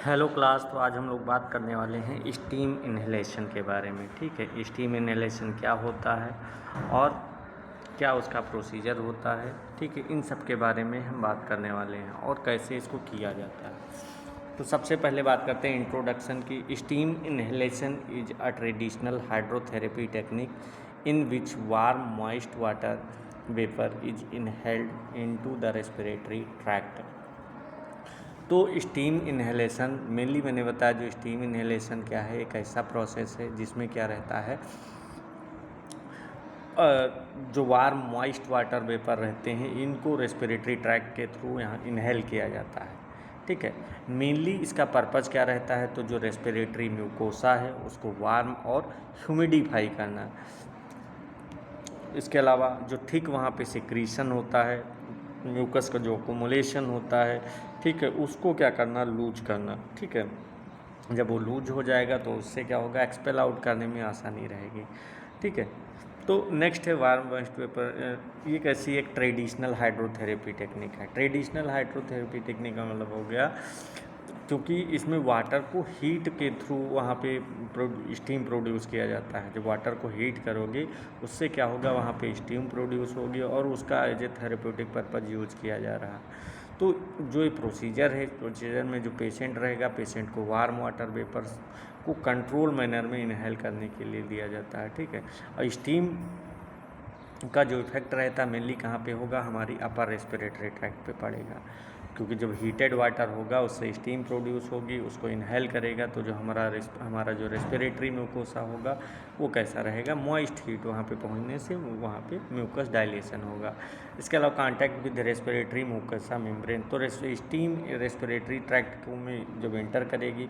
Hello class. तो आज हम लोग बात करने वाले हैं स्टीम इन्हेलेशन के बारे में। ठीक है, स्टीम इन्हेलेशन क्या होता है और क्या उसका प्रोसीजर होता है। ठीक है, इन सब के बारे में हम बात करने वाले हैं और कैसे इसको किया जाता है। तो सबसे पहले बात करते हैं इंट्रोडक्शन की। Steam inhalation is a traditional hydrotherapy technique in which warm moist water vapour is inhaled into the respiratory tract. तो स्टीम इन्हेलेशन मेनली मैंने बताया, जो स्टीम इन्हेलेशन क्या है, एक ऐसा प्रोसेस है जिसमें क्या रहता है, जो वार्म मॉइस्ट वाटर वेपर रहते हैं इनको रेस्पिरेटरी ट्रैक्ट के थ्रू यहाँ इनहेल किया जाता है। ठीक है, मेनली इसका पर्पज़ क्या रहता है, तो जो रेस्पिरेटरी म्यूकोसा है उसको वार्म और ह्यूमिडिफाई करना। इसके अलावा जो थिक वहाँ पे सिक्रीशन होता है, म्यूकस का जो अकोमोलेशन होता है, ठीक है, उसको क्या करना, लूज करना। ठीक है, जब वो लूज हो जाएगा तो उससे क्या होगा, एक्सपेल आउट करने में आसानी रहेगी। ठीक है, तो नेक्स्ट है वार्म वेस्ट वेपर। ये कैसी एक ट्रेडिशनल हाइड्रोथेरेपी टेक्निक है। ट्रेडिशनल हाइड्रोथेरेपी टेक्निक का मतलब हो गया, क्योंकि इसमें वाटर को हीट के थ्रू वहाँ पे स्टीम प्रोड्यूस किया जाता है। जब वाटर को हीट करोगे उससे क्या होगा, वहाँ पे स्टीम प्रोड्यूस होगी और उसका as a therapeutic purpose use किया जा रहा है। तो जो ये प्रोसीजर है, प्रोसीजर में जो पेशेंट रहेगा, पेशेंट को वार्म वाटर वेपर्स को कंट्रोल मैनर में इनहेल करने के लिए दिया जाता है। ठीक है, और स्टीम का जो इफेक्ट रहता है मेनली कहाँ पे होगा, हमारी अपर रेस्पिरेटरी ट्रैक्ट पे पड़ेगा, क्योंकि जब हीटेड वाटर होगा उससे स्टीम प्रोड्यूस होगी, उसको इनहेल करेगा तो जो हमारा जो रेस्पिरेटरी म्यूकोसा होगा वो कैसा रहेगा, मॉइस्ट हीट वहाँ पे पहुँचने से वहाँ पे म्यूकस डायलेशन होगा। इसके अलावा contact with respiratory mucosa membrane, तो स्टीम रेस्पिरेटरी ट्रैक्ट में जब एंटर करेगी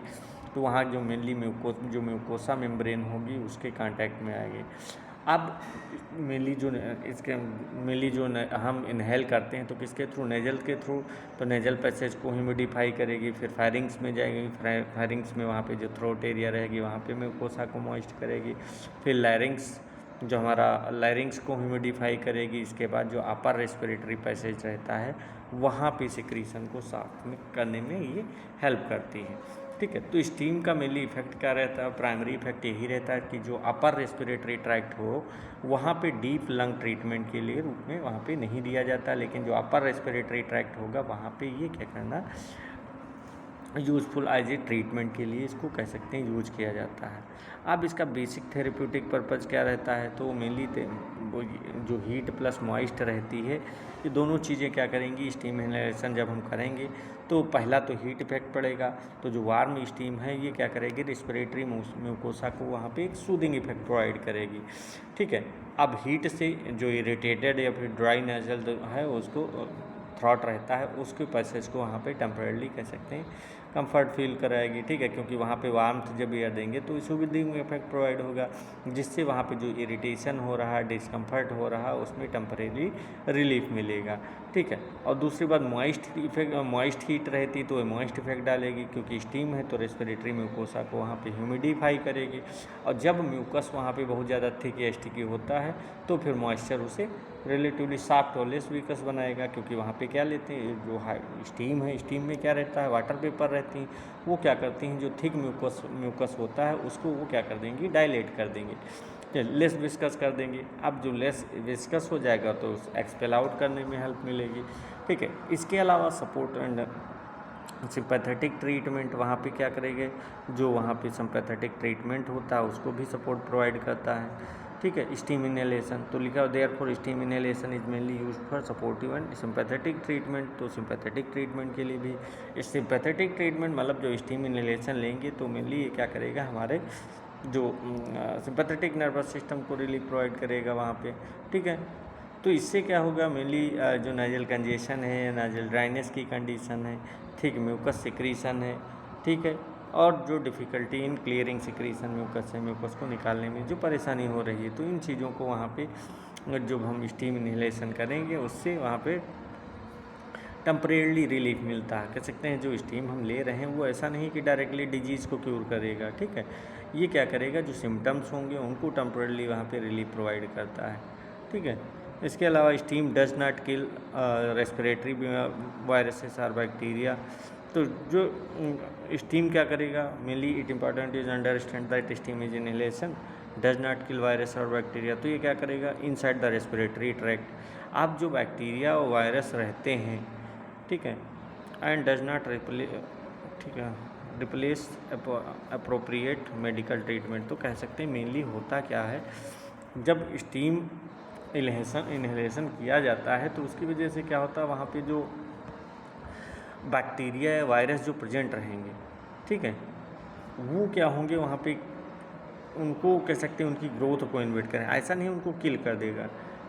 तो वहाँ जो मेनली म्यूकोसा मेम्ब्रेन होगी उसके कांटेक्ट में आएगी। अब मेनली जो हम इनहेल करते हैं तो किसके थ्रू, नेजल के थ्रू। तो नेजल पैसेज को ह्यूमिडिफाई करेगी, फिर फायरिंग्स में जाएगी, फायरिंग्स में वहाँ पे जो थ्रोट एरिया रहेगी वहाँ पे म्यूकोसा को मॉइस्ट करेगी, फिर लैरिंग्स जो हमारा लैरिंग्स को ह्यूमिडिफाई करेगी। इसके बाद जो अपर रेस्पिरेटरी पैसेज रहता है वहाँ पे सिक्रीशन को साफ करने में ये हेल्प करती है। ठीक है, तो स्टीम का मेनली इफेक्ट क्या रहता है, प्राइमरी इफेक्ट यही रहता है कि जो अपर रेस्पिरेटरी ट्रैक्ट हो वहाँ पे डीप लंग ट्रीटमेंट के लिए रूप में वहाँ पे नहीं दिया जाता, लेकिन जो अपर रेस्पिरेटरी ट्रैक्ट होगा वहाँ पे ये क्या करना, यूज़फुल एज ए ट्रीटमेंट के लिए इसको कह सकते हैं यूज किया जाता है। अब इसका बेसिक थेरेप्यूटिक पर्पज़ क्या रहता है, तो मेनली जो हीट प्लस मॉइस्ट रहती है, ये दोनों चीज़ें क्या करेंगी, स्टीम इनहेलेशन जब हम करेंगे तो पहला तो हीट इफेक्ट पड़ेगा, तो जो वार्म स्टीम है ये क्या करेगी, रेस्पिरेटरी म्यूकोसा को वहाँ पे एक सूदिंग इफेक्ट प्रोवाइड करेगी। ठीक है, अब हीट से जो इरिटेटेड या फिर ड्राई नेजल है उसको थ्रॉट रहता है उसके पैसेज को वहाँ पे टेम्परेली कह सकते हैं कंफर्ट फील कराएगी। ठीक है, क्योंकि वहाँ पे वार्मथ जब एयर देंगे तो सूदिंग इफेक्ट प्रोवाइड होगा, जिससे वहाँ पे जो इरिटेशन हो रहा है, डिस्कम्फर्ट हो रहा है, उसमें टेम्परेरी रिलीफ मिलेगा। ठीक है, और दूसरी बात मॉइस्ट हीट रहती तो मॉइस्ट इफेक्ट डालेगी, क्योंकि स्टीम है तो रेस्पिरेटरी म्यूकोसा को वहाँ पे ह्यूमिडिफाई करेगी, और जब म्यूकस वहाँ पे बहुत ज़्यादा थिक या स्टिकी होता है तो फिर मॉइस्चर उसे रिलेटिवली सॉफ्ट और लेस विकस बनाएगा, क्योंकि वहाँ पे क्या लेते हैं, जो स्टीम है, स्टीम में क्या रहता है, वाटर वेपर रहती हैं, वो क्या करती हैं, जो थिक म्यूकस होता है उसको वो क्या कर देंगी, डायलेट कर देंगे, लेस विस्कस कर देंगे। अब जो लेस विस्कस हो जाएगा तो एक्सपेल आउट करने में हेल्प मिलेगी। ठीक है, इसके अलावा सपोर्ट एंड सिंपैथेटिक ट्रीटमेंट वहाँ पे क्या करेंगे, जो वहाँ पे सिंपैथेटिक ट्रीटमेंट होता है उसको भी सपोर्ट प्रोवाइड करता है। ठीक है, स्टीम इनहेलेशन तो लिखा हो there for steam inhalation is mainly use for supportive and sympathetic treatment. तो सिंपैथेटिक ट्रीटमेंट के लिए भी सिंपैथेटिक ट्रीटमेंट मतलब जो स्टीम इनहेलेशन लेंगे तो मेनली ये क्या करेगा, हमारे जो सिंपैथेटिक नर्वस सिस्टम को रिलीफ प्रोवाइड करेगा वहाँ पे। ठीक है, तो इससे क्या होगा, मेनली जो नाजल कंजेशन है, नाजल ड्राइनेस की कंडीशन है, ठीक, म्यूकस सिक्रीशन है, ठीक है, और जो difficulty in clearing secretion mucus है, म्यूकस को निकालने में जो परेशानी हो रही है, तो इन चीज़ों को वहाँ पे जब हम स्टीम इनहेलेशन करेंगे उससे वहाँ पे टेम्परेरी रिलीफ मिलता है। कह सकते हैं जो स्टीम हम ले रहे हैं वो ऐसा नहीं कि डायरेक्टली डिजीज़ को क्यूर करेगा। ठीक है, ये क्या करेगा, जो सिम्टम्स होंगे उनको टेम्परेरी वहाँ पे रिलीफ प्रोवाइड करता है। ठीक है, इसके अलावा steam does not kill respiratory viruses और बैक्टीरिया। तो जो स्टीम क्या करेगा, mainly it important is understand that steam is inhalation does not kill virus और बैक्टीरिया। तो ये क्या करेगा, इनसाइड द रेस्पिरेटरी ट्रैक्ट, आप जो बैक्टीरिया और वायरस रहते हैं, ठीक है, and does not replace appropriate medical treatment. तो कह सकते हैं मेनली होता क्या है, जब स्टीम इन्हेलेशन किया जाता है तो उसकी वजह से क्या होता है, वहाँ पे जो बैक्टीरिया या वायरस जो प्रेजेंट रहेंगे, ठीक है, वो क्या होंगे वहाँ पे, उनको कह सकते हैं उनकी ग्रोथ को इन्वेट करें, ऐसा नहीं उनको किल कर देगा,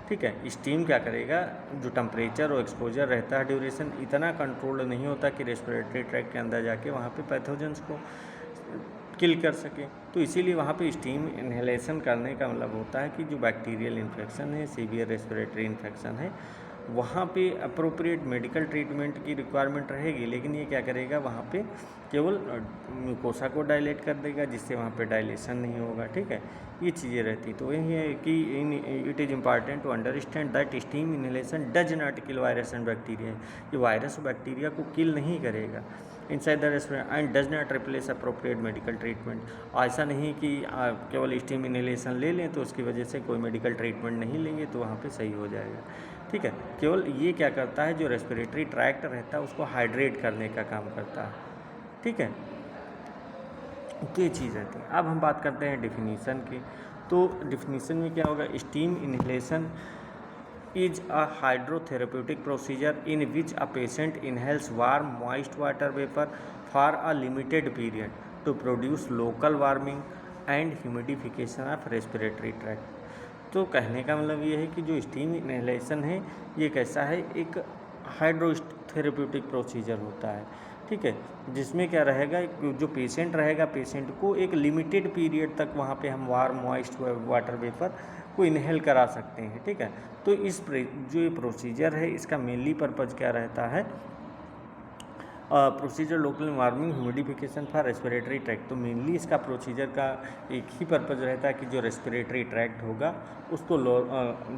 ठीक है। स्टीम क्या करेगा, जो टेम्परेचर और एक्सपोजर रहता है ड्यूरेशन इतना कंट्रोल्ड नहीं होता कि रेस्पिरेटरी ट्रैक्ट के अंदर जाके वहाँ पे पैथोजेंस को किल कर सके। तो इसीलिए वहाँ पे स्टीम इन्हेलेशन करने का मतलब होता है कि जो बैक्टीरियल इन्फेक्शन है, सीवियर रेस्पिरेटरी इन्फेक्शन है, वहाँ पे अप्रोप्रिएट मेडिकल ट्रीटमेंट की रिक्वायरमेंट रहेगी, लेकिन ये क्या करेगा, वहाँ पे केवल म्यूकोसा को डायलेट कर देगा, जिससे वहाँ पे डायलेशन नहीं होगा, ठीक है। ये चीज़ें रहती, तो यही है कि it is important to understand that steam inhalation does not kill virus and bacteria. ये वायरस और बैक्टीरिया को किल नहीं करेगा inside the respiratory and does not replace appropriate medical treatment. ऐसा नहीं कि केवल स्टीम इन्हेलेशन ले लें तो उसकी वजह से कोई मेडिकल ट्रीटमेंट नहीं लेंगे तो वहाँ पे सही हो जाएगा, ठीक है। केवल ये क्या करता है, जो रेस्पिरेटरी ट्रैक्ट रहता है उसको हाइड्रेट करने का काम करता है, ठीक है। तो ये चीज़ रहती है। अब हम बात करते हैं डिफिनीसन की। तो डिफिनीसन में क्या होगा, steam inhalation is a hydrotherapeutic procedure in which a patient inhales warm moist water vapor for a limited period to produce local warming and humidification of respiratory tract। तो कहने का मतलब ये है कि जो स्टीम इन्हेलेशन है ये कैसा है, एक हाइड्रोथेरेप्यूटिक प्रोसीजर होता है, ठीक है, जिसमें क्या रहेगा, जो पेशेंट रहेगा, पेशेंट को एक लिमिटेड पीरियड तक वहाँ पे हम वार्म मॉइस्ट वाटर वेपर को इनहेल करा सकते हैं, ठीक है। तो जो ये प्रोसीजर है इसका मेनली पर्पज़ क्या रहता है, procedure local warming humidification for respiratory tract. तो मेनली इसका प्रोसीजर का एक ही पर्पज़ रहता है कि जो रेस्पिरेटरी ट्रैक्ट होगा उसको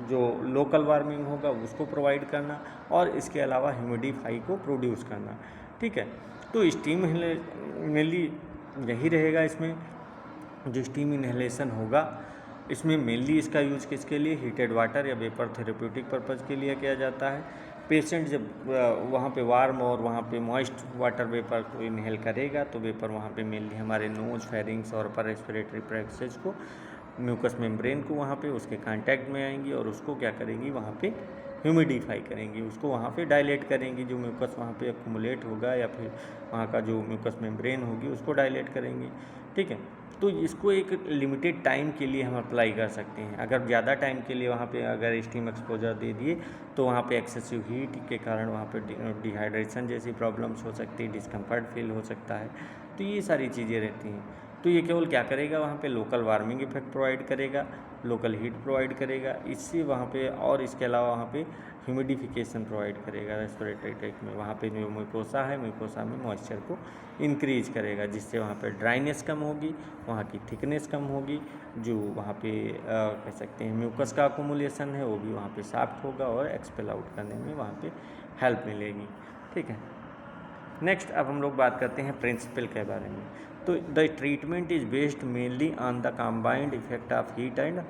जो लोकल वार्मिंग होगा उसको प्रोवाइड करना और इसके अलावा ह्यूमिडिफाई को प्रोड्यूस करना, ठीक है। तो स्टीम मेनली यही रहेगा। इसमें जो स्टीम इन्हेलेशन होगा इसमें मेनली इसका यूज किसके लिए, हीटेड वाटर या वेपर थेरेप्यूटिक पर्पज़ के लिए किया जाता है। पेशेंट जब वहाँ पे वार्म और वहाँ पे मॉइस्ट वाटर वेपर को इनहेल करेगा तो वेपर वहाँ पे मेनली हमारे नोज, फेरिंग्स और अपर रेस्पिरेटरी पैसेज को, म्यूकस मेम्ब्रेन को वहाँ पे उसके कांटेक्ट में आएंगी और उसको क्या करेंगी, वहाँ पे ह्यूमिडिफाई करेंगी, उसको वहाँ पे डायलेट करेंगी, जो म्यूकस वहाँ पे एक्यूमुलेट होगा या फिर वहाँ का जो म्यूकस मेम्ब्रेन होगी उसको डायलेट करेंगी, ठीक है। तो इसको एक लिमिटेड टाइम के लिए हम अप्लाई कर सकते हैं। अगर ज़्यादा टाइम के लिए वहाँ पे अगर स्टीम एक्सपोजर दे दिए तो वहाँ पे एक्सेसिव हीट के कारण वहाँ पे डिहाइड्रेशन जैसी प्रॉब्लम्स हो सकती है, डिस्कम्फर्ट फील हो सकता है, तो ये सारी चीज़ें रहती हैं। तो ये केवल क्या करेगा, वहाँ पे लोकल वार्मिंग इफेक्ट प्रोवाइड करेगा, लोकल हीट प्रोवाइड करेगा, इससे वहाँ पे और इसके अलावा वहाँ पे ह्यूमिडिफिकेशन प्रोवाइड करेगा रेस्पिरेटरी ट्रैक्ट में। वहाँ पे जो म्यूकोसा है, म्यूकोसा में मॉइस्चर को इंक्रीज करेगा, जिससे वहाँ पे ड्राइनेस कम होगी, वहाँ की थिकनेस कम होगी, जो वहाँ पे कह सकते हैं म्यूकस का अकोमुलेशन है वो भी वहाँ पे सॉफ्ट होगा और एक्सपेल आउट करने में वहाँ पे हेल्प मिलेगी, ठीक है। नेक्स्ट अब हम लोग बात करते हैं प्रिंसिपल के बारे में। तो the treatment is based mainly on the combined effect of heat and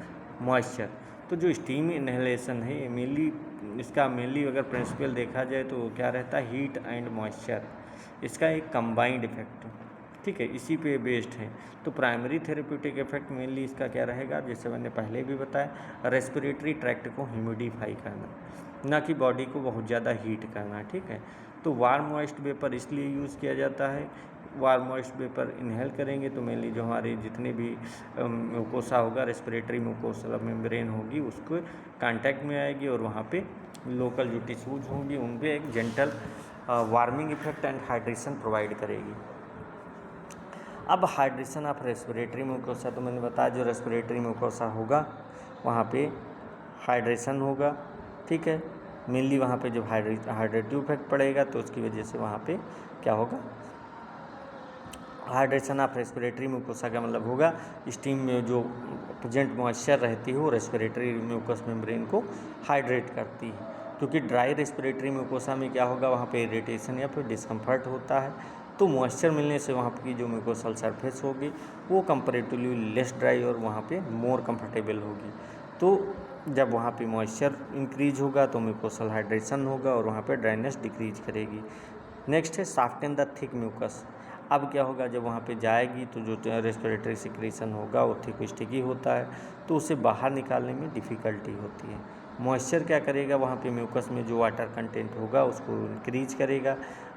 moisture. तो जो स्टीम इन्हेलेशन है मेनली इसका अगर प्रिंसिपल देखा जाए तो क्या रहता है, हीट एंड मॉइस्चर, इसका एक कंबाइंड इफेक्ट, ठीक है, इसी पे बेस्ड है। तो प्राइमरी थेरेप्यूटिक इफेक्ट मेनली इसका क्या रहेगा, जैसे मैंने पहले भी बताया, रेस्पिरेटरी ट्रैक्ट को ह्यूमिडिफाई करना, ना कि बॉडी को बहुत ज़्यादा हीट करना, ठीक है। तो वार्म मॉइस्ट वेपर इसलिए यूज़ किया जाता है, वार्म मॉइस्ट वेपर इनहेल करेंगे तो मेनली जो हमारे जितने भी म्यूकोसा होगा, रेस्पिरेटरी म्यूकोसा मेम्ब्रेन होगी उसको कांटेक्ट में आएगी और वहाँ पे लोकल जो टिश्यूज होंगी उन पे एक gentle warming effect and hydration provide करेगी। अब हाइड्रेशन ऑफ रेस्पिरेटरी म्यूकोसा, तो मैंने बताया जो रेस्पिरेटरी म्यूकोसा होगा वहाँ पे हाइड्रेशन होगा, ठीक है। मेनली वहाँ पे जब हाइड्रेटिव इफेक्ट पड़ेगा तो उसकी वजह से वहाँ पे क्या होगा, हाइड्रेशन ऑफ रेस्पिरेटरी म्यूकोसा का मतलब होगा स्टीम में जो प्रेजेंट मॉइस्चर रहती है वो रेस्पिरेटरी म्यूकस मेम्ब्रेन को हाइड्रेट करती है, क्योंकि ड्राई रेस्पिरेटरी म्यूकोसा में क्या होगा, वहाँ पे इरिटेशन या फिर डिस्कम्फर्ट होता है, तो मॉइस्चर मिलने से वहाँ की जो म्यूकोसल सरफेस होगी वो कंपैरेटिवली लेस ड्राई और वहाँ पे मोर कंफर्टेबल होगी। तो जब वहाँ पे मॉइस्चर इंक्रीज होगा तो म्यूकोसल हाइड्रेशन होगा और वहाँ पे ड्राइनेस डिक्रीज करेगी। नेक्स्ट है सॉफ्टन द थिक म्यूकस। अब क्या होगा, जब वहाँ पे जाएगी तो जो रेस्पिरेटरी सिक्रीशन होगा वो थिक स्टिकी होता है, तो उसे बाहर निकालने में डिफ़िकल्टी होती है। मॉइस्चर क्या करेगा, वहाँ पे म्यूकस में जो वाटर कंटेंट होगा उसको इंक्रीज करेगा,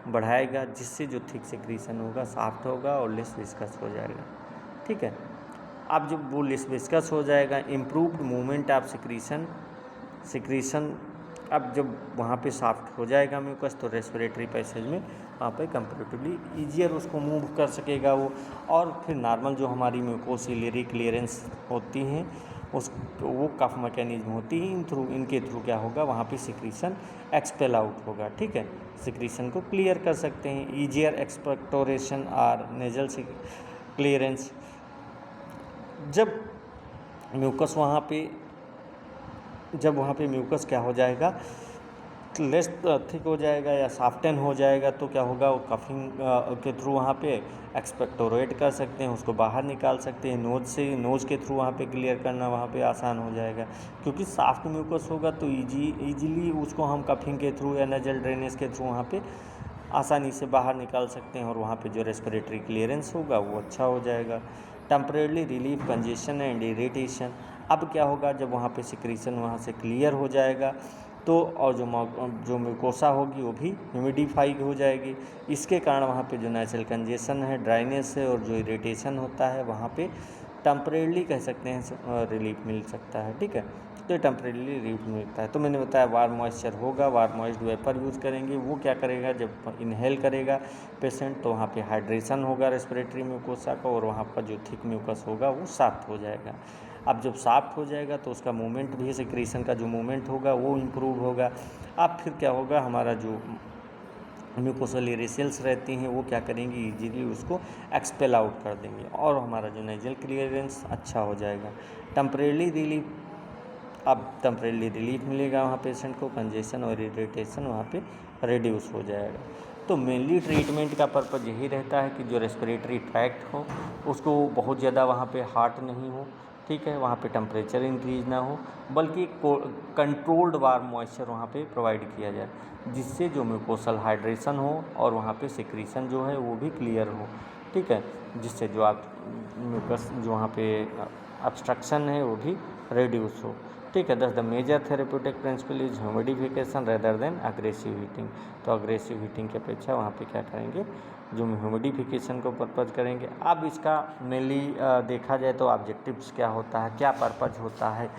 बढ़ाएगा, जिससे जो थिक सिक्रीशन होगा सॉफ्ट होगा और लेस विस्कस हो जाएगा। ठीक है, अब जब वो लेस विस्कस हो जाएगा, इम्प्रूव्ड मूवमेंट ऑफ सिक्रीशन अब जब वहाँ पे सॉफ्ट हो जाएगा म्यूकस तो रेस्पिरेटरी पैसेज में वहाँ पे कंपैरेटिवली ईजियर उसको मूव कर सकेगा वो, और फिर नॉर्मल जो हमारी म्यूकोसिलरी क्लियरेंस होती हैं उस वो कफ मैकेनिज्म होती है, इनके थ्रू क्या होगा, वहाँ पे सिक्रीशन एक्सपेल आउट होगा। ठीक है, सिक्रीशन को क्लियर कर सकते हैं, ईजियर एक्सपेक्टोरेशन और नेजल क्लियरेंस। जब वहाँ पे म्यूकस क्या हो जाएगा, लेस थिक हो जाएगा या सॉफ्टन हो जाएगा, तो क्या होगा, वो कफिंग के थ्रू वहाँ पे एक्सपेक्टोरेट कर सकते हैं, उसको बाहर निकाल सकते हैं, नोज़ के थ्रू वहाँ पे क्लियर करना वहाँ पे आसान हो जाएगा, क्योंकि सॉफ्ट म्यूकस होगा तो ईजीली उसको हम कफिंग के थ्रू या नजल ड्रेनेज के थ्रू वहाँ पे आसानी से बाहर निकाल सकते हैं और वहाँ पे जो रेस्पिरेटरी क्लियरेंस होगा वो अच्छा हो जाएगा। Temporary relief congestion and irritation. अब क्या होगा, जब वहाँ पे सिक्रीशन वहाँ से क्लियर हो जाएगा तो और जो म्यूकोसा होगी वो भी ह्यूमिडिफाई हो जाएगी, इसके कारण वहाँ पे जो नेचुरल कंजेशन है, ड्राइनेस है और जो इरिटेशन होता है वहाँ पे टेम्परेली कह सकते हैं रिलीफ मिल सकता है। ठीक है, तो टेम्परेली रिलीफ मिलता है। तो मैंने बताया वार्म मॉइस्चर होगा, वार्म मॉइस्ड वेपर यूज़ करेंगे, वो क्या करेगा, जब इनहेल करेगा पेशेंट तो वहाँ पे हाइड्रेशन होगा रेस्पिरेटरी म्यूकोसा का और वहाँ पर जो थिक म्यूकस होगा वो सॉफ्ट हो जाएगा। अब जब सॉफ्ट हो जाएगा तो उसका मूवमेंट भी, सिक्रीशन का जो मूवमेंट होगा वो इम्प्रूव होगा। अब फिर क्या होगा, हमारा जो म्यूकोसलरी सेल्स रहती हैं वो क्या करेंगी, ईजीली उसको एक्सपेल आउट कर देंगे और हमारा जो नेजल क्लियरेंस अच्छा हो जाएगा। टेम्परेरी रिलीफ मिलेगा वहाँ पेशेंट को, कंजेशन और इरिटेशन वहाँ पे रिड्यूस हो जाएगा। तो मेनली ट्रीटमेंट का पर्पज़ यही रहता है कि जो रेस्पिरेटरी ट्रैक्ट हो उसको बहुत ज़्यादा वहाँ पे हॉट नहीं हो, ठीक है, वहाँ पे टेम्परेचर इंक्रीज ना हो, बल्कि कंट्रोल्ड वार्म मॉइस्चर वहाँ पे प्रोवाइड किया जाए, जिससे जो म्यूकोसल हाइड्रेशन हो और वहाँ पे सिक्रीशन जो है वो भी क्लियर हो। ठीक है, जिससे जो आप म्यूकस जो वहाँ पे ऑब्स्ट्रक्शन है वो भी रिड्यूस हो। ठीक है, the major therapeutic principle is humidification rather than aggressive heating. तो अग्रेसिव हीटिंग की अपेक्षा वहाँ पे क्या करेंगे, जो ह्यूमिडिफिकेशन को पर्पज़ करेंगे। अब इसका मेनली देखा जाए तो ऑब्जेक्टिव्स क्या होता है, क्या पर्पज़ होता है।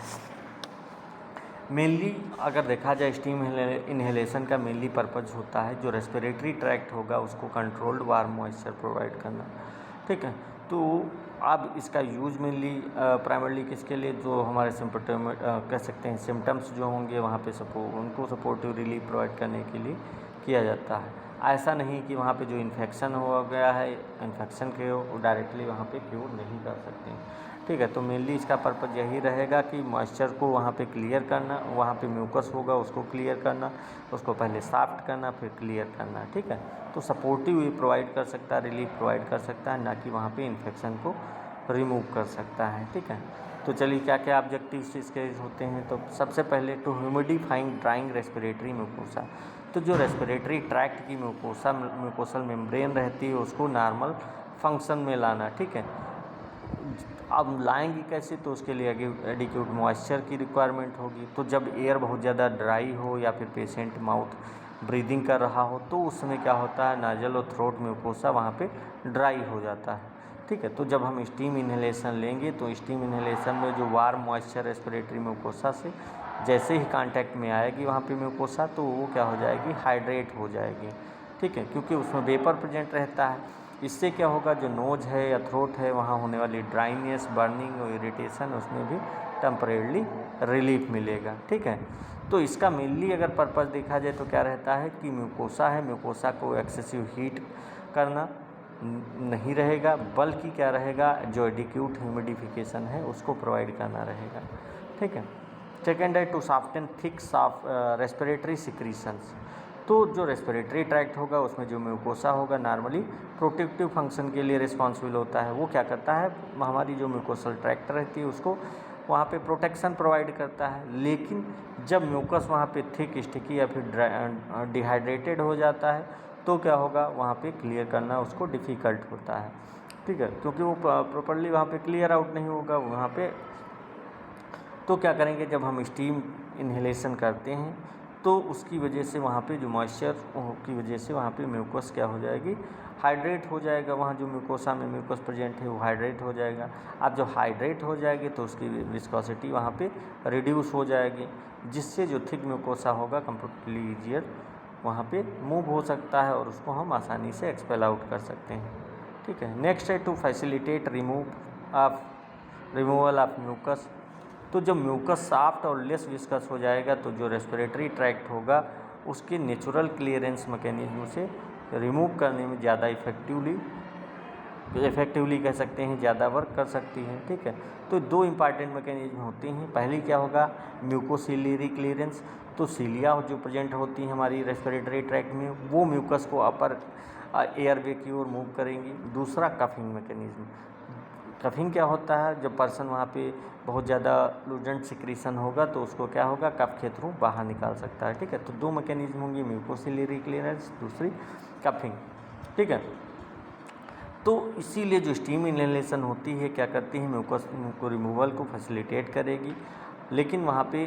मेनली अगर देखा जाए स्टीम इन्हेलेशन का मेनली पर्पज़ होता है जो रेस्पिरेटरी ट्रैक्ट होगा उसको कंट्रोल्ड वार्म मॉइस्चर प्रोवाइड करना। ठीक है, तो अब इसका यूज मेनली प्राइमरली किसके लिए, जो हमारे कह सकते हैं सिम्टम्स जो होंगे वहाँ पे उनको सपोर्टिव रिलीफ प्रोवाइड करने के लिए किया जाता है। ऐसा नहीं कि वहाँ पे जो इन्फेक्शन हो गया है, इन्फेक्शन के वो डायरेक्टली वहाँ पे क्योर नहीं कर सकते हैं। ठीक है, तो मेनली इसका पर्पज़ यही रहेगा कि मॉइस्चर को वहाँ पे क्लियर करना, वहाँ पे म्यूकस होगा उसको क्लियर करना, उसको पहले सॉफ्ट करना फिर क्लियर करना। ठीक है, तो सपोर्टिव ये प्रोवाइड कर सकता है, रिलीफ प्रोवाइड कर सकता है, ना कि वहाँ पे इन्फेक्शन को रिमूव कर सकता है। ठीक है, तो चलिए क्या क्या ऑब्जेक्टिव्स इसके होते हैं। तो सबसे पहले to humidifying drying respiratory mucosa. तो जो रेस्पिरेटरी ट्रैक्ट की म्यूकोसल मेम्ब्रेन रहती है उसको नॉर्मल फंक्शन में लाना। ठीक है, अब लाएंगे कैसे, तो उसके लिए एडिक्यूट मॉइस्चर की रिक्वायरमेंट होगी। तो जब एयर बहुत ज़्यादा ड्राई हो या फिर पेशेंट माउथ ब्रीदिंग कर रहा हो तो उस समय क्या होता है, नाजल और थ्रोट म्यूकोसा वहाँ पे ड्राई हो जाता है। ठीक है, तो जब हम स्टीम इन्हेलेशन लेंगे तो स्टीम इन्हेलेशन में जो वार्म मॉइस्चर रेस्पिरेटरी म्यूकोसा से जैसे ही कांटेक्ट में आएगी वहाँ पे म्यूकोसा, तो वो क्या हो जाएगी, हाइड्रेट हो जाएगी। ठीक है, क्योंकि उसमें वेपर प्रेजेंट रहता है। इससे क्या होगा, जो नोज है या थ्रोट है वहाँ होने वाली ड्राइनेस, बर्निंग और इरिटेशन उसमें भी टेम्परेरी रिलीफ मिलेगा। ठीक है, तो इसका मेनली अगर पर्पज़ देखा जाए तो क्या रहता है कि म्यूकोसा है, म्यूकोसा को एक्सेसिव हीट करना नहीं रहेगा, बल्कि क्या रहेगा, जो एडिक्यूट ह्यूमिडिफिकेशन है उसको प्रोवाइड करना रहेगा। ठीक है, सेकेंड है to soften thick respiratory secretions. तो जो रेस्पिरेटरी ट्रैक्ट होगा उसमें जो म्यूकोसा होगा नॉर्मली प्रोटेक्टिव फंक्शन के लिए रिस्पॉन्सिबल होता है, वो क्या करता है, हमारी जो म्यूकोसल ट्रैक्ट रहती है उसको वहाँ पे प्रोटेक्शन प्रोवाइड करता है। लेकिन जब म्यूकस वहाँ पे थिक स्टिकी या फिर डिहाइड्रेटेड हो जाता है तो क्या होगा, वहाँ पे क्लियर करना उसको डिफ़िकल्ट होता है, ठीक है, क्योंकि वो प्रॉपर्ली वहाँ पे क्लियर आउट नहीं होगा वहाँ पे। तो क्या करेंगे, जब हम स्टीम इन्हेलेशन करते हैं तो उसकी वजह से वहाँ पे जो मॉइस्चर की वजह से वहाँ पे म्यूकस क्या हो जाएगी, हाइड्रेट हो जाएगा। वहाँ जो म्यूकोसा में म्यूकस प्रेजेंट है वो हाइड्रेट हो जाएगा। अब जब हाइड्रेट हो जाएगी तो उसकी विस्कोसिटी वहाँ पे रिड्यूस हो जाएगी, जिससे जो थिक म्यूकोसा होगा कंप्लीटली ईजियर वहाँ पे मूव हो सकता है और उसको हम आसानी से एक्सपेल आउट कर सकते हैं, ठीक है। नेक्स्ट है to facilitate removal of mucus. तो जब म्यूकस सॉफ्ट और लेस विस्कस हो जाएगा तो जो रेस्पिरेटरी ट्रैक्ट होगा उसके नेचुरल क्लियरेंस मैकेनिज्म से रिमूव करने में ज़्यादा इफेक्टिवली कह सकते हैं ज़्यादा वर्क कर सकती हैं, ठीक है। तो दो इंपॉर्टेंट मैकेनिज्म होती हैं। पहली क्या होगा, म्यूकोसिलरी क्लियरेंस। तो सीलिया जो प्रेजेंट होती हैं हमारी रेस्पिरेटरी ट्रैक्ट में वो म्यूकस को अपर एयरवे की ओर मूव करेंगी। दूसरा कफिंग मैकेनिज्म। कफिंग क्या होता है, जब पर्सन वहाँ पे बहुत ज़्यादा लूजेंट सिक्रीशन होगा तो उसको क्या होगा, कफ के थ्रू बाहर निकाल सकता है, ठीक है। तो दो मैकेनिज्म होंगी, म्यूकोसिलरी क्लियरेंस, दूसरी कफिंग, ठीक है। तो इसीलिए जो स्टीम इनहेलेशन होती है क्या करती है, म्यूकस को रिमूवल को फैसिलिटेट करेगी। लेकिन वहाँ पे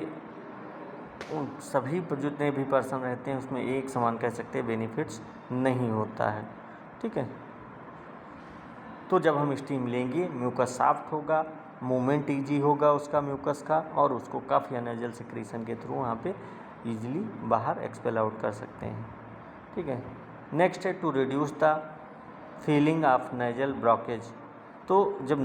उन सभी जितने भी पर्सन रहते हैं उसमें एक समान कह सकते हैं बेनिफिट्स नहीं होता है, ठीक है। तो जब हम स्टीम लेंगे म्यूकस सॉफ्ट होगा, मूवमेंट इजी होगा उसका म्यूकस का, और उसको कफ या नेजल सिक्रीशन के थ्रू वहाँ पे इजीली बाहर एक्सपेल आउट कर सकते हैं, ठीक है। नेक्स्ट है to reduce the feeling of nasal blockage. तो जब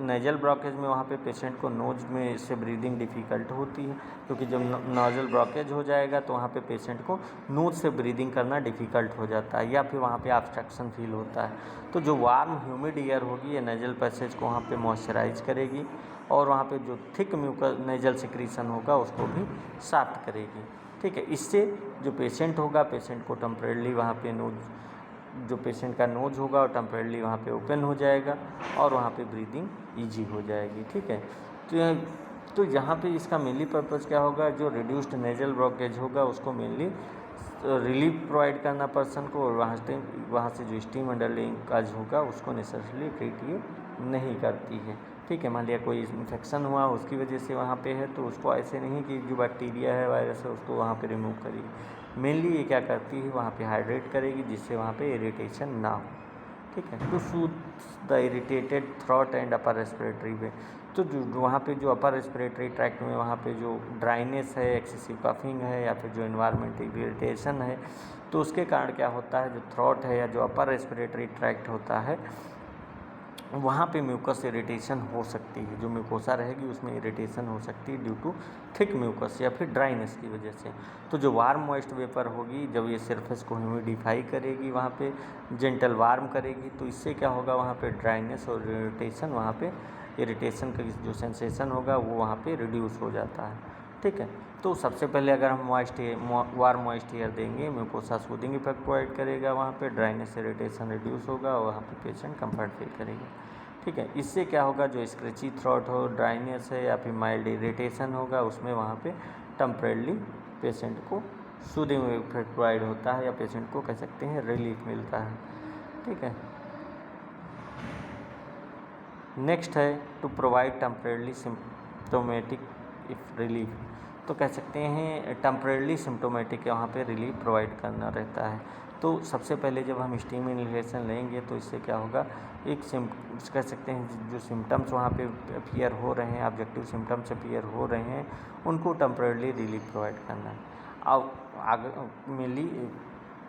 नेजल ब्लॉकेज में वहाँ पे पेशेंट को नोज में से ब्रीदिंग डिफ़िकल्ट होती है, क्योंकि जब नोजल ब्लॉकेज हो जाएगा तो वहाँ पे पेशेंट को नोज से ब्रीदिंग करना डिफ़िकल्ट हो जाता है या फिर वहाँ पे ऑब्स्ट्रक्शन फील होता है। तो जो वार्म ह्यूमिड एयर होगी ये नेजल पैसेज को वहाँ पे मॉइस्चराइज करेगी और वहाँ पे जो थिक नेजल सिक्रीशन होगा उसको भी सॉफ्ट करेगी, ठीक है। इससे जो पेशेंट होगा, पेशेंट को टेम्परेरी वहाँ पे जो पेशेंट का नोज होगा और टेम्परेरी वहाँ पे ओपन हो जाएगा और वहाँ पे ब्रीदिंग इजी हो जाएगी, ठीक है। तो यहाँ पे इसका मेनली पर्पज़ क्या होगा, जो रिड्यूस्ड नेजल ब्लॉकेज होगा उसको मेनली रिलीफ प्रोवाइड करना पर्सन को, और वहाँ से जो स्टीम अंडरलेइंग काज होगा उसको नेसेसरली ट्रीट ये नहीं करती है, ठीक है। मान लिया कोई इन्फेक्शन हुआ उसकी वजह से वहाँ पे है तो उसको ऐसे नहीं कि जो बैक्टीरिया है वायरस है उसको वहाँ पे रिमूव करेगी। मेनली ये क्या करती है, वहाँ पे हाइड्रेट करेगी जिससे वहाँ पे इरिटेशन ना हो, ठीक है। To soothe the irritated throat and upper respiratory way. तो जो वहाँ पे जो अपर रेस्पिरेटरी ट्रैक्ट में वहाँ पे जो ड्राइनेस है, एक्सेसिव कफिंग है या फिर जो एनवायरमेंटल इरिटेशन है, तो उसके कारण क्या होता है, जो थ्रोट है या जो अपर रेस्पिरेटरी ट्रैक्ट होता है वहाँ पे म्यूकस इरिटेशन हो सकती है। जो म्यूकोसा रहेगी उसमें इरिटेशन हो सकती है ड्यू टू थिक म्यूकस या फिर ड्राइनेस की वजह से। तो जो वार्म मॉइस्ट वेपर होगी जब ये सरफेस को ह्यूमिडिफाई करेगी, वहाँ पे जेंटल वार्म करेगी, तो इससे क्या होगा, वहाँ पे ड्राइनेस और इरिटेशन, वहाँ पे इरिटेशन का जो सेंसेशन होगा वो वहाँ पे रिड्यूस हो जाता है, ठीक है। तो सबसे पहले अगर हम वार्म मॉइस्ट एयर देंगे, म्यूकोसा सूदिंग इफेक्ट प्रोवाइड करेगा, वहाँ पे ड्राइनेस इरिटेशन रिड्यूस होगा और वहाँ पे पेशेंट कंफर्ट फील करेगा, ठीक है। इससे क्या होगा, जो स्क्रैची थ्रोट हो, ड्राइनेस है या फिर माइल्ड इरिटेशन होगा उसमें वहाँ पे टेम्परेरी पेशेंट को सूदिंग इफेक्ट प्रोवाइड होता है या पेशेंट को कह सकते हैं रिलीफ मिलता है, ठीक है। नेक्स्ट है to provide temporary symptomatic if relief. तो कह सकते हैं टेम्परेरी सिम्टोमेटिक वहाँ पे रिलीफ प्रोवाइड करना रहता है। तो सबसे पहले जब हम स्टीम इनहेलेशन लेंगे तो इससे क्या होगा, एक कह सकते हैं जो सिम्टम्स वहाँ पे अपीयर हो रहे हैं, ऑब्जेक्टिव सिम्टम्स अपीयर हो रहे हैं, उनको टेम्परेरी रिलीफ प्रोवाइड करना है। अब आगे मेनली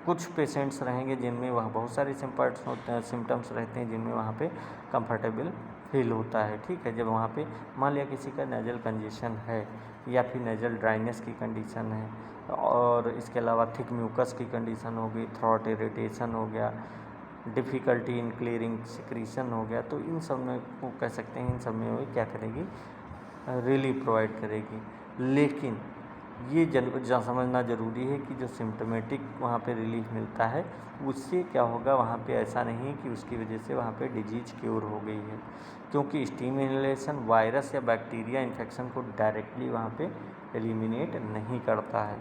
कुछ पेशेंट्स रहेंगे जिनमें वहाँ बहुत सारे सिम्टम्स रहते हैं जिनमें वहाँ पे कंफर्टेबल फील होता है, ठीक है। जब वहाँ पे मान लिया किसी का नेजल कंजेशन है या फिर नेजल ड्राइनेस की कंडीशन है और इसके अलावा थिक म्यूकस की कंडीशन हो गई, थ्रोट इरिटेशन हो गया, डिफ़िकल्टी इन क्लियरिंग सिक्रीशन हो गया, तो इन सब में वो कह सकते हैं इन सब में वो क्या करेगी, रिलीफ प्रोवाइड करेगी। लेकिन ये समझना ज़रूरी है कि जो सिम्टोमेटिक वहाँ पे रिलीफ मिलता है उससे क्या होगा, वहाँ पे ऐसा नहीं है कि उसकी वजह से वहाँ पे डिजीज क्योर हो गई है, क्योंकि स्टीम इनहेलेशन वायरस या बैक्टीरिया इन्फेक्शन को डायरेक्टली वहाँ पे एलिमिनेट नहीं करता है।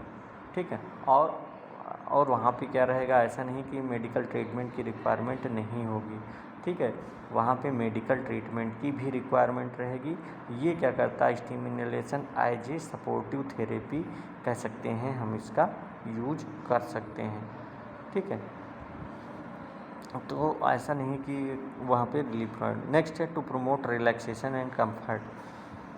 ठीक है, और वहाँ पे क्या रहेगा, ऐसा नहीं कि मेडिकल ट्रीटमेंट की रिक्वायरमेंट नहीं होगी। ठीक है, वहाँ पे मेडिकल ट्रीटमेंट की भी रिक्वायरमेंट रहेगी। ये क्या करता है, steam inhalation as a supportive therapy कह सकते हैं, हम इसका यूज कर सकते हैं। ठीक है, तो ऐसा नहीं कि वहाँ पे रिलीफ। नेक्स्ट है to promote relaxation and comfort.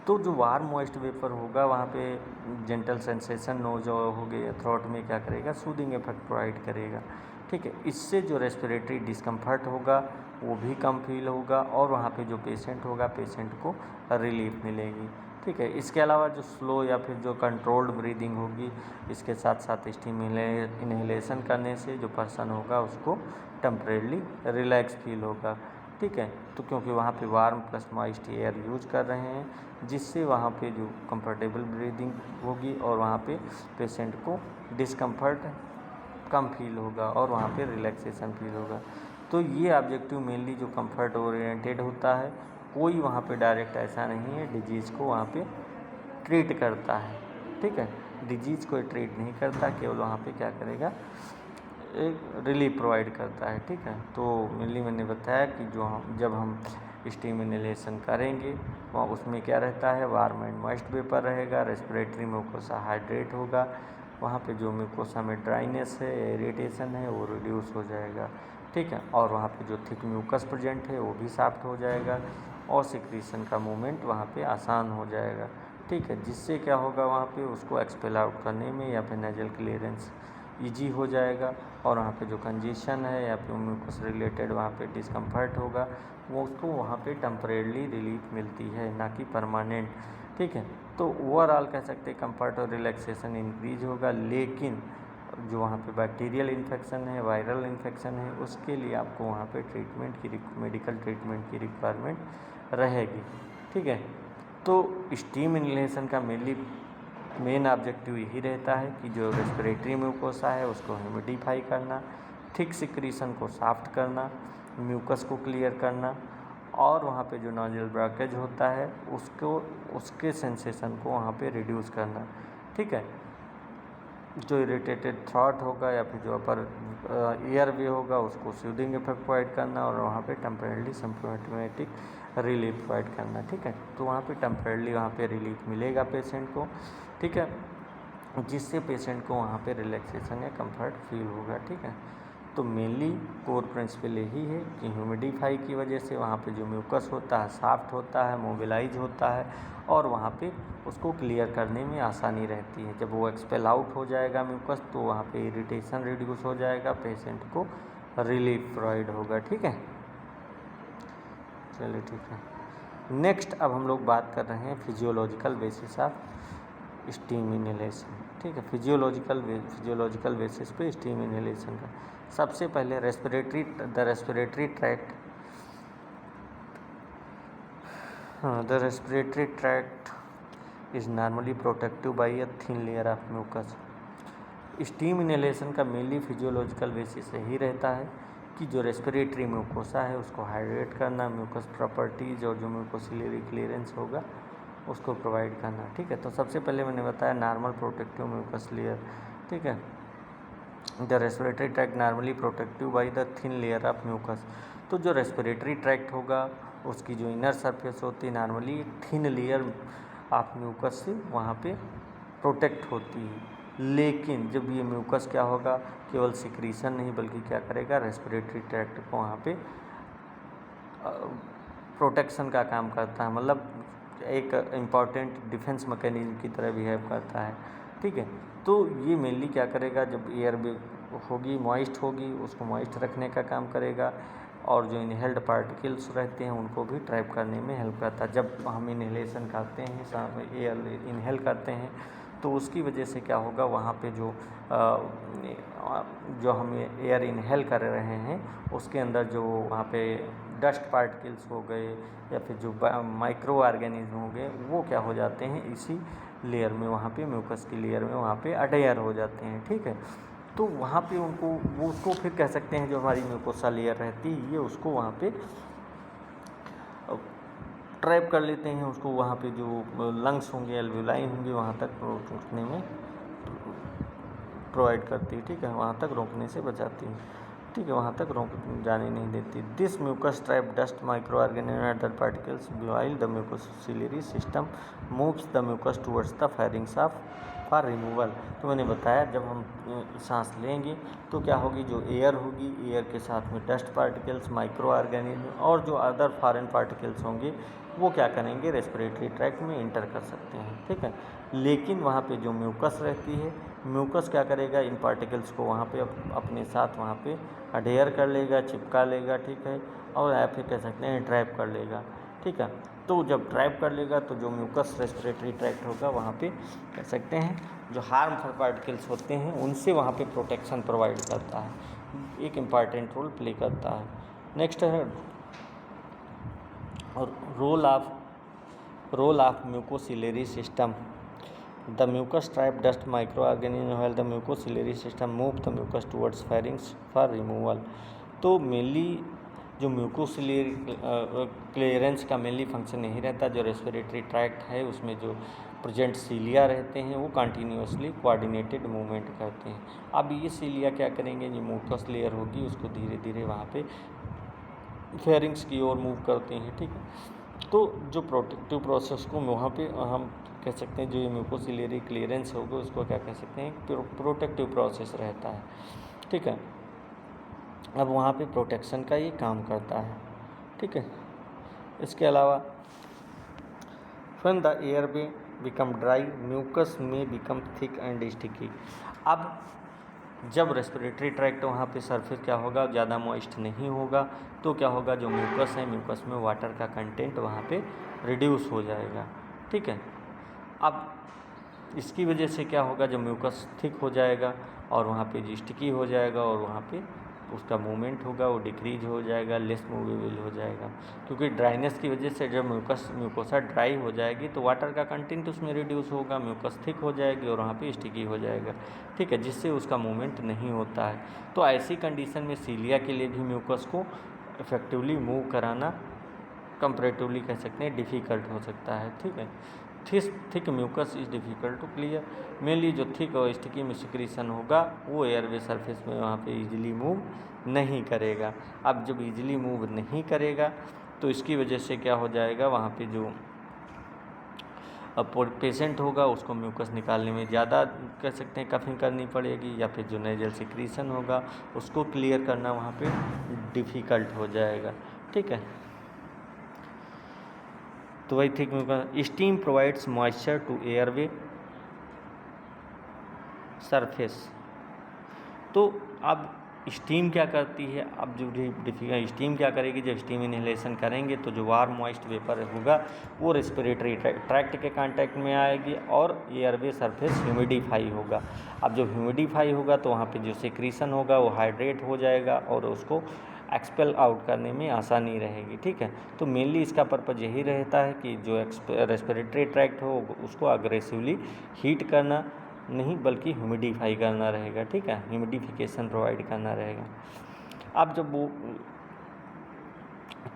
तो जो वार्म मॉइस्ट वेपर होगा वहाँ पे जेंटल सेंसेशन नोज हो गया, थ्रोट में क्या करेगा, सूदिंग इफेक्ट प्रोवाइड करेगा। ठीक है, इससे जो रेस्पिरेटरी डिस्कम्फर्ट होगा वो भी कम फील होगा और वहाँ पे जो पेशेंट होगा, पेशेंट को रिलीफ मिलेगी। ठीक है, इसके अलावा जो स्लो या फिर जो कंट्रोल्ड ब्रीदिंग होगी, इसके साथ साथ स्टीम इनहेलेशन करने से जो पर्सन होगा उसको टेम्परेली रिलैक्स फील होगा। ठीक है, तो क्योंकि वहाँ पे warm plus moist air use कर रहे हैं, जिससे वहाँ पे जो कंफर्टेबल ब्रीदिंग होगी और वहाँ पे पेशेंट को डिस्कम्फर्ट कम फील होगा और वहाँ पे रिलैक्सेशन फील होगा। तो ये ऑब्जेक्टिव मेनली जो कंफर्ट ओरिएंटेड होता है, कोई वहाँ पे डायरेक्ट ऐसा नहीं है डिजीज़ को वहाँ पे ट्रीट करता है। ठीक है, डिजीज़ को ट्रीट नहीं करता, केवल वहाँ पे क्या करेगा, एक रिलीफ प्रोवाइड करता है। ठीक है, तो मेनली मैंने बताया कि जब हम स्टीम इनहेलेशन करेंगे वहाँ उसमें क्या रहता है, वार्म एंड मॉइस्ट वेपर रहेगा, रेस्पिरेटरी म्यूकोसा हाइड्रेट होगा, वहाँ पे जो म्यूकोसा में ड्राइनेस है, इरिटेशन है, वो रिड्यूस हो जाएगा। ठीक है, और वहाँ पे जो थिक म्यूकस प्रेजेंट है वो भी सॉफ्ट हो जाएगा और सिक्रीशन का मूवमेंट वहाँ पे आसान हो जाएगा। ठीक है, जिससे क्या होगा, वहाँ पे उसको एक्सपेल आउट करने में या फिर नेजल क्लियरेंस ईजी हो जाएगा और वहाँ पे जो कंजेशन है या फिर म्यूकस रिलेटेड वहाँ पे डिस्कम्फर्ट होगा वो उसको वहाँ पे टेम्परेरी रिलीफ मिलती है, ना कि परमानेंट। ठीक है, तो ओवरऑल कह सकते हैं कंफर्ट और रिलैक्सेशन इंक्रीज होगा, लेकिन जो वहाँ पे बैक्टीरियल इन्फेक्शन है, वायरल इन्फेक्शन है, उसके लिए आपको वहाँ पे मेडिकल ट्रीटमेंट की रिक्वायरमेंट रहेगी। ठीक है, तो स्टीम इनहेलेशन का मेन ऑब्जेक्टिव यही रहता है कि जो रेस्पिरेटरी म्यूकोसा है उसको ह्यूमिडिफाई करना, थिक सिक्रीशन को सॉफ्ट करना, म्यूकस को क्लियर करना और वहाँ पे जो नोजल ब्लॉकेज होता है उसके सेंसेशन को वहाँ पे रिड्यूस करना। ठीक है, जो इरिटेटेड थ्रॉट होगा या फिर जो अपर एयर वे होगा उसको सूदिंग इफेक्ट प्रोवाइड करना और वहाँ पे टेम्परेरी सिम्पटोमेटिक रिलीफ प्रोवाइड करना। ठीक है, तो वहाँ पे टेम्परेरी वहाँ पे रिलीफ मिलेगा पेशेंट को। ठीक है, जिससे पेशेंट को वहाँ पे रिलैक्सेशन या कंफर्ट फील होगा। ठीक है, तो मेनली कोर प्रिंसिपल यही है कि ह्यूमिडिफाई की वजह से वहाँ पे जो म्यूकस होता है सॉफ्ट होता है, मोबिलाइज होता है और वहाँ पे उसको क्लियर करने में आसानी रहती है। जब वो एक्सपेल आउट हो जाएगा म्यूकस तो वहाँ पे इरिटेशन रिड्यूस हो जाएगा, पेशेंट को रिलीफ प्रोवाइड होगा। ठीक है, चलिए ठीक है। नेक्स्ट अब हम लोग बात कर रहे हैं physiological basis of steam inhalation. ठीक है, फिजियोलॉजिकल बेसिस पे स्टीम इनहेलेशन का सबसे पहले respiratory tract the respiratory tract is normally protective by a thin layer of mucus. Steam inhalation का मेनली फिजियोलॉजिकल बेसिस यही रहता है कि जो रेस्पिरेटरी म्यूकोसा है उसको हाइड्रेट करना, म्यूकस प्रॉपर्टीज़ और जो म्यूकोसिलरी क्लियरेंस होगा उसको प्रोवाइड करना। ठीक है, तो सबसे पहले मैंने बताया नॉर्मल प्रोटेक्टिव म्यूकस लेयर। ठीक है, the respiratory tract normally protective by the thin layer of mucus. तो जो रेस्पिरेटरी ट्रैक्ट होगा उसकी जो इनर सरफेस होती है normally thin layer of mucus से वहाँ पे प्रोटेक्ट होती है, लेकिन जब ये म्यूकस क्या होगा, केवल सिक्रीशन नहीं बल्कि क्या करेगा, रेस्पिरेटरी ट्रैक्ट को वहाँ पे प्रोटेक्शन का काम करता है, मतलब एक इम्पॉर्टेंट डिफेंस मैकेनिज्म की तरह बिहेव करता है। ठीक है, तो ये मेनली क्या करेगा, जब एयर होगी मॉइस्ट होगी उसको मॉइस्ट रखने का काम करेगा और जो इनहेल्ड पार्टिकल्स रहते हैं उनको भी ट्रैप करने में हेल्प करता है। जब हम इनहेलेशन करते हैं, एयर इनहेल करते हैं तो उसकी वजह से क्या होगा, वहाँ पे जो हम एयर इनहेल कर रहे हैं उसके अंदर जो वहाँ पे डस्ट पार्टिकल्स हो गए या फिर जो माइक्रो ऑर्गेनिज्म हो गए, वो क्या हो जाते हैं इसी लेयर में, वहाँ पे म्यूकस की लेयर में वहाँ पे अडेयर हो जाते हैं। ठीक है, तो वहाँ पे उनको वो उसको फिर कह सकते हैं जो हमारी म्यूकोसा लेयर रहती है ये उसको वहाँ पे ट्रैप कर लेते हैं, उसको वहाँ पे जो लंग्स होंगे, एल्वेलाई होंगे, वहाँ तक रोकने में प्रोवाइड करती है। ठीक है, वहाँ तक रोकने से बचाती है। ठीक है, वहाँ तक रोक जाने नहीं देती। This mucus trap dust micro organism and other particles while the mucociliary system moves the mucus towards the pharynx of for removal. तो मैंने बताया जब हम सांस लेंगे तो क्या होगी, जो एयर होगी, एयर के साथ में डस्ट पार्टिकल्स, माइक्रो ऑर्गेनिज्म और जो अदर फॉरेन पार्टिकल्स होंगे वो क्या करेंगे, रेस्पिरेटरी ट्रैक्ट में इंटर कर सकते हैं। ठीक है, लेकिन वहाँ पे जो म्यूकस रहती है, म्यूकस क्या करेगा, इन पार्टिकल्स को वहाँ पे अपने साथ वहाँ पे अडेयर कर लेगा, चिपका लेगा। ठीक है, और या फिर कह सकते हैं ट्रैप कर लेगा। ठीक है, तो जब ट्रैप कर लेगा तो जो म्यूकस रेस्पिरेटरी ट्रैक्ट होगा वहाँ पे कह सकते हैं जो हार्मफुल पार्टिकल्स होते हैं उनसे वहाँ पे प्रोटेक्शन प्रोवाइड करता है, एक इम्पॉर्टेंट रोल प्ले करता है। नेक्स्ट है और role of mucociliary system. The mucus trap dust micro organism while the mucociliary system move the mucus towards pharynx for removal. तो मेनली जो म्यूकोसिलरी क्लियरेंस का मेनली फंक्शन यही रहता है, जो रेस्पिरेटरी ट्रैक्ट है उसमें जो प्रेजेंट सीलिया रहते हैं वो कंटिन्यूसली कोऑर्डिनेटेड मूवमेंट करते हैं। अब ये सीलिया क्या करेंगे, जो म्यूकस लेयर होगी उसको धीरे धीरे वहाँ पे फेयरिंग्स की ओर मूव करते हैं। ठीक है, तो जो प्रोटेक्टिव प्रोसेस को वहाँ पे हम कह सकते हैं, जो ये म्यूकोसिलरी क्लियरेंस होगा उसको क्या कह सकते हैं, प्रोटेक्टिव प्रोसेस रहता है। ठीक है, अब वहाँ पे प्रोटेक्शन का ये काम करता है। ठीक है, इसके अलावा when the airway become dry mucus में बिकम थिक एंड स्टिकी। अब जब रेस्पिरेटरी ट्रैक्ट वहाँ पे सरफेस क्या होगा, ज़्यादा मॉइस्ट नहीं होगा, तो क्या होगा, जो म्यूकस है म्यूकस में वाटर का कंटेंट वहाँ पे रिड्यूस हो जाएगा। ठीक है, अब इसकी वजह से क्या होगा, जो म्यूकस थिक हो जाएगा और वहाँ पे जो स्टिकी हो जाएगा और वहाँ पे उसका मूवमेंट होगा वो डिक्रीज हो जाएगा, लेस मूवेबल हो जाएगा। क्योंकि ड्राइनेस की वजह से जब म्यूकोसा ड्राई हो जाएगी तो वाटर का कंटेंट उसमें रिड्यूस होगा, म्यूकस थिक हो जाएगी और वहाँ पे स्टिकी हो जाएगा। ठीक है, जिससे उसका मूवमेंट नहीं होता है। तो ऐसी कंडीशन में सीलिया के लिए भी म्यूकस को इफेक्टिवली मूव कराना कंपैरेटिवली कह सकते हैं डिफ़िकल्ट हो सकता है। ठीक है, thick mucus is difficult to clear. Mainly जो थिक और स्टिकी में सिक्रीशन होगा वो एयरवे सरफेस में वहाँ पे इजीली मूव नहीं करेगा। अब जब इजीली मूव नहीं करेगा तो इसकी वजह से क्या हो जाएगा, वहाँ पे जो पेशेंट होगा उसको म्यूकस निकालने में ज़्यादा कह सकते हैं कफिंग करनी पड़ेगी, या फिर जो नेजल सिक्रीशन होगा उसको क्लियर करना वहाँ पे डिफ़िकल्ट हो जाएगा। ठीक है, तो वही thick mucus. Steam provides moisture to airway surface. तो अब स्टीम क्या करती है, अब जो स्टीम क्या करेगी, जब स्टीम इनहेलेशन करेंगे तो जो वार्म मॉइस्ट वेपर होगा वो रेस्पिरेटरी ट्रैक्ट के कांटेक्ट में आएगी और एयरवे सरफेस ह्यूमिडिफाई होगा। अब जब ह्यूमिडिफाई होगा तो वहाँ पे जो सिक्रीशन होगा वो हाइड्रेट हो जाएगा और उसको एक्सपेल आउट करने में आसानी रहेगी। ठीक है, तो मेनली इसका पर्पज़ यही रहता है कि जो रेस्पिरेटरी ट्रैक्ट हो उसको अग्रेसिवली हीट करना नहीं बल्कि ह्यूमिडिफाई करना रहेगा। ठीक है, ह्यूमिडिफिकेशन प्रोवाइड करना रहेगा। अब जब वो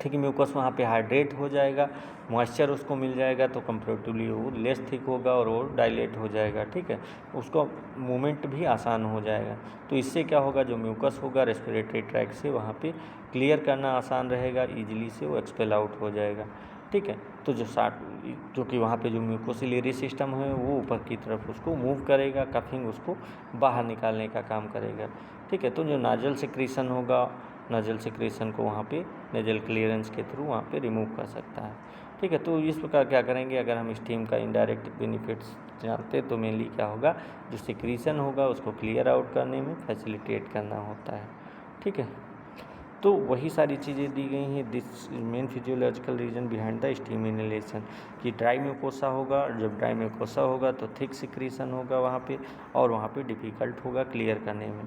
थिक म्यूकस वहाँ पे हाइड्रेट हो जाएगा, मॉइस्चर उसको मिल जाएगा तो कंपैरेटिवली वो लेस थिक होगा और वो डायलेट हो जाएगा। ठीक है, उसको मूवमेंट भी आसान हो जाएगा। तो इससे क्या होगा, जो म्यूकस होगा रेस्पिरेटरी ट्रैक्ट से वहाँ पे क्लियर करना आसान रहेगा, ईजिली से वो एक्सपेल आउट हो जाएगा। ठीक है, तो जो कि वहाँ पे जो म्यूकोसिलरी सिस्टम है वो ऊपर की तरफ उसको मूव करेगा, कफिंग उसको बाहर निकालने का काम करेगा। ठीक है, तो जो नाजल सिक्रीशन होगा, नाजल सिक्रीशन को वहाँ पे नेजल क्लियरेंस के थ्रू वहाँ पे रिमूव कर सकता है। ठीक है, तो इस प्रकार क्या करेंगे, अगर हम स्टीम का इनडायरेक्ट बेनिफिट्स जानते तो मेनली क्या होगा, जो सिक्रीशन होगा उसको क्लियर आउट करने में फैसिलिटेट करना होता है। ठीक है, तो वही सारी चीज़ें दी गई हैं। This main physiological reason behind the steam inhalation, कि ड्राई म्यूकोसा होगा, जब ड्राई म्यूकोसा होगा तो थिक सिक्रीशन होगा वहाँ पे, और वहाँ पे डिफ़िकल्ट होगा क्लियर करने में।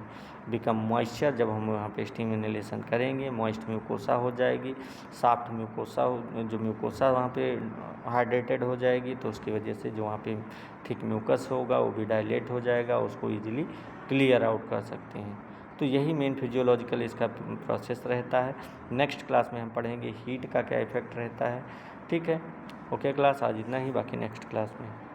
बिकम मॉइस्चर, जब हम वहाँ पे स्टीम इनहेलेशन करेंगे मॉइस्ट म्यूकोसा हो जाएगी, सॉफ्ट म्यूकोसा जो म्यूकोसा वहाँ पे हाइड्रेटेड हो जाएगी, तो उसकी वजह से जो वहाँ पे थिक म्यूकस होगा वो भी डायलेट हो जाएगा, उसको ईजिली क्लियर आउट कर सकते हैं। तो यही मेन फिजियोलॉजिकल इसका प्रोसेस रहता है। नेक्स्ट क्लास में हम पढ़ेंगे हीट का क्या इफेक्ट रहता है। ठीक है, ओके क्लास, आज इतना ही, बाकी नेक्स्ट क्लास में।